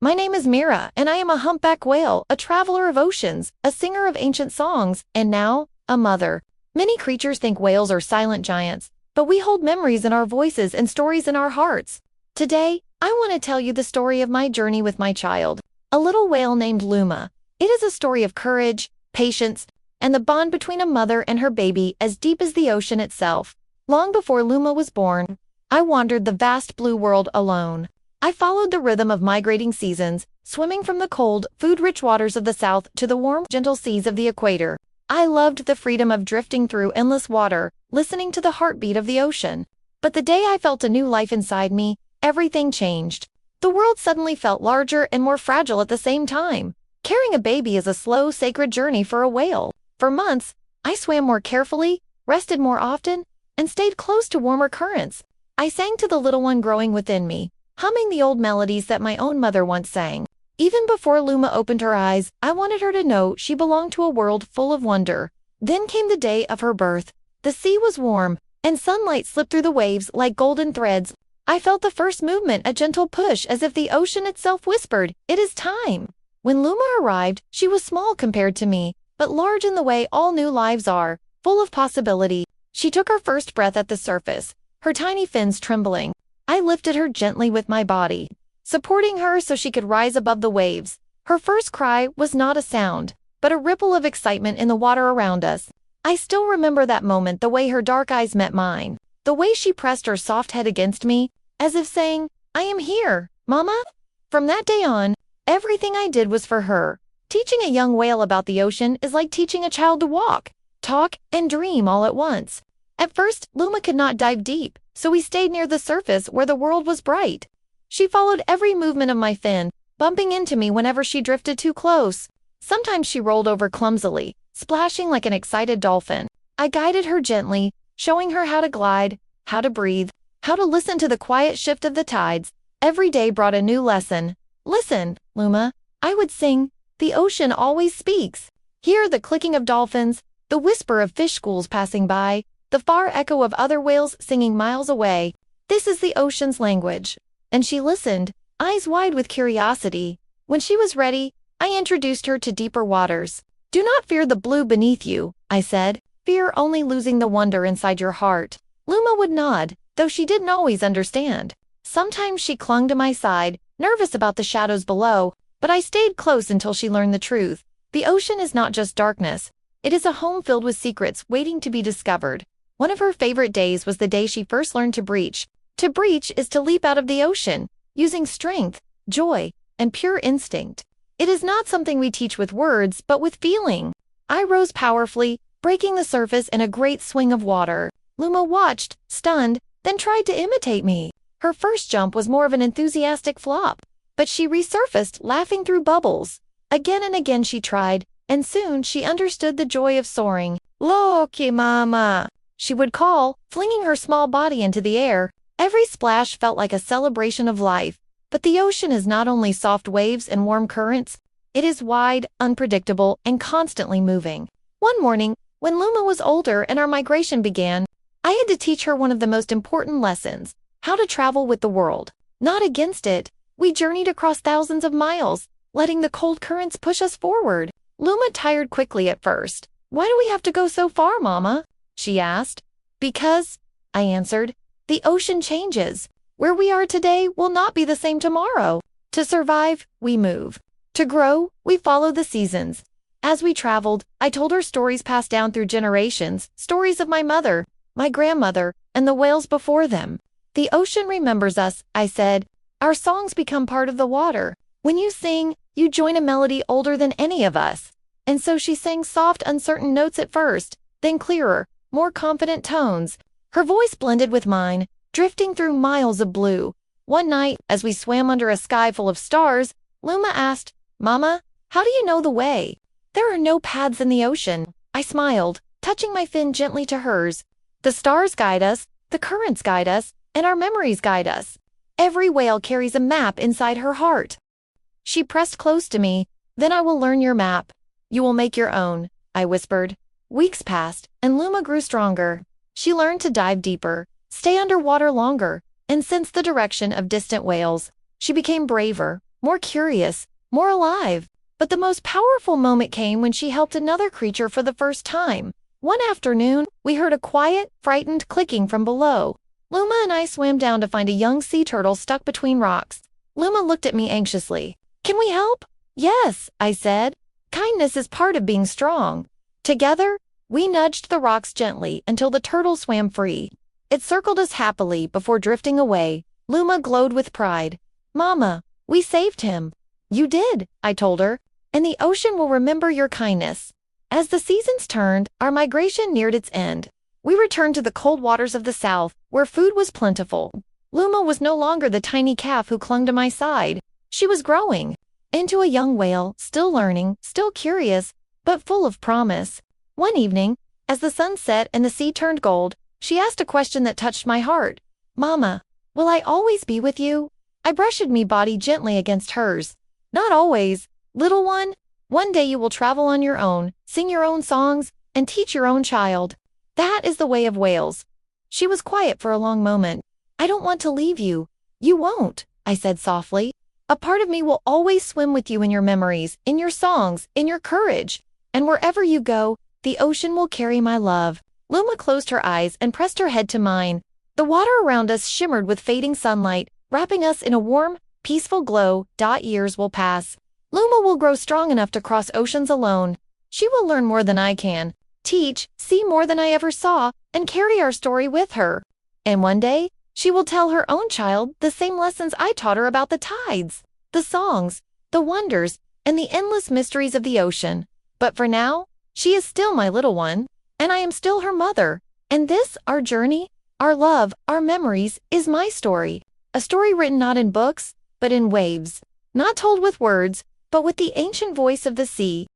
My name is Mira, and I am a humpback whale, a traveler of oceans, a singer of ancient songs, and now, a mother. Many creatures think whales are silent giants, but we hold memories in our voices and stories in our hearts. Today, I want to tell you the story of my journey with my child, a little whale named Luma. It is a story of courage, patience, and the bond between a mother and her baby as deep as the ocean itself. Long before Luma was born, I wandered the vast blue world alone. I followed the rhythm of migrating seasons, swimming from the cold, food-rich waters of the south to the warm, gentle seas of the equator. I loved the freedom of drifting through endless water, listening to the heartbeat of the ocean. But the day I felt a new life inside me, everything changed. The world suddenly felt larger and more fragile at the same time. Carrying a baby is a slow, sacred journey for a whale. For months, I swam more carefully, rested more often, and stayed close to warmer currents. I sang to the little one growing within me, humming the old melodies that my own mother once sang. Even before Luma opened her eyes, I wanted her to know she belonged to a world full of wonder. Then came the day of her birth. The sea was warm, and sunlight slipped through the waves like golden threads. I felt the first movement, a gentle push, as if the ocean itself whispered, "It is time." When Luma arrived, she was small compared to me, but large in the way all new lives are, full of possibility. She took her first breath at the surface, her tiny fins trembling. I lifted her gently with my body, supporting her so she could rise above the waves. Her first cry was not a sound, but a ripple of excitement in the water around us. I still remember that moment, the way her dark eyes met mine, the way she pressed her soft head against me, as if saying, "I am here, Mama." From that day on, everything I did was for her. Teaching a young whale about the ocean is like teaching a child to walk, talk, and dream all at once. At first, Luma could not dive deep, so we stayed near the surface where the world was bright. She followed every movement of my fin, bumping into me whenever she drifted too close. Sometimes she rolled over clumsily, splashing like an excited dolphin. I guided her gently, showing her how to glide, how to breathe, how to listen to the quiet shift of the tides. Every day brought a new lesson. "Listen, Luma," I would sing, "the ocean always speaks. Hear the clicking of dolphins, the whisper of fish schools passing by, the far echo of other whales singing miles away. This is the ocean's language." And she listened, eyes wide with curiosity. When she was ready, I introduced her to deeper waters. "Do not fear the blue beneath you," I said. "Fear only losing the wonder inside your heart." Luma would nod, though she didn't always understand. Sometimes she clung to my side, nervous about the shadows below, but I stayed close until she learned the truth. The ocean is not just darkness. It is a home filled with secrets waiting to be discovered. One of her favorite days was the day she first learned to breach. To breach is to leap out of the ocean, using strength, joy, and pure instinct. It is not something we teach with words, but with feeling. I rose powerfully, breaking the surface in a great swing of water. Luma watched, stunned, then tried to imitate me. Her first jump was more of an enthusiastic flop, but she resurfaced, laughing through bubbles. Again and again she tried, and soon she understood the joy of soaring. "Loki, Mama," she would call, flinging her small body into the air. Every splash felt like a celebration of life. But the ocean is not only soft waves and warm currents, it is wide, unpredictable, and constantly moving. One morning, when Luma was older and our migration began, I had to teach her one of the most important lessons: how to travel with the world, not against it. We journeyed across thousands of miles, letting the cold currents push us forward. Luma tired quickly at first. "Why do we have to go so far, Mama?" she asked. "Because," I answered, "the ocean changes. Where we are today will not be the same tomorrow. To survive, we move. To grow, we follow the seasons." As we traveled, I told her stories passed down through generations, stories of my mother, my grandmother, and the whales before them. "The ocean remembers us," I said. "Our songs become part of the water. When you sing, you join a melody older than any of us." And so she sang soft, uncertain notes at first, then clearer, more confident tones. Her voice blended with mine, drifting through miles of blue. One night, as we swam under a sky full of stars, Luma asked, "Mama, how do you know the way?" "There are no paths in the ocean," I smiled, touching my fin gently to hers. "The stars guide us, the currents guide us, and our memories guide us. Every whale carries a map inside her heart." She pressed close to me. "Then I will learn your map. You will make your own," I whispered. Weeks passed, and Luma grew stronger. She learned to dive deeper, stay underwater longer, and sense the direction of distant whales. She became braver, more curious, more alive. But the most powerful moment came when she helped another creature for the first time. One afternoon, we heard a quiet, frightened clicking from below. Luma and I swam down to find a young sea turtle stuck between rocks. Luma looked at me anxiously. "Can we help?" "Yes," I said. "Kindness is part of being strong." Together, we nudged the rocks gently until the turtle swam free. It circled us happily before drifting away. Luma glowed with pride. "Mama, we saved him." "You did," I told her, "and the ocean will remember your kindness." As the seasons turned, our migration neared its end. We returned to the cold waters of the south, where food was plentiful. Luma was no longer the tiny calf who clung to my side. She was growing into a young whale, still learning, still curious, but full of promise. One evening, as the sun set and the sea turned gold, she asked a question that touched my heart. "Mama, will I always be with you?" I brushed my body gently against hers. "Not always, little one. One day you will travel on your own, sing your own songs, and teach your own child. That is the way of whales." She was quiet for a long moment. "I don't want to leave you." "You won't," I said softly. "A part of me will always swim with you in your memories, in your songs, in your courage. And wherever you go, the ocean will carry my love." Luma closed her eyes and pressed her head to mine. The water around us shimmered with fading sunlight, wrapping us in a warm, peaceful glow. Years will pass. Luma will grow strong enough to cross oceans alone. She will learn more than I can, teach, see more than I ever saw, and carry our story with her. And one day, she will tell her own child the same lessons I taught her about the tides, the songs, the wonders, and the endless mysteries of the ocean. But for now, she is still my little one, and I am still her mother. And this, our journey, our love, our memories, is my story. A story written not in books, but in waves. Not told with words, but with the ancient voice of the sea.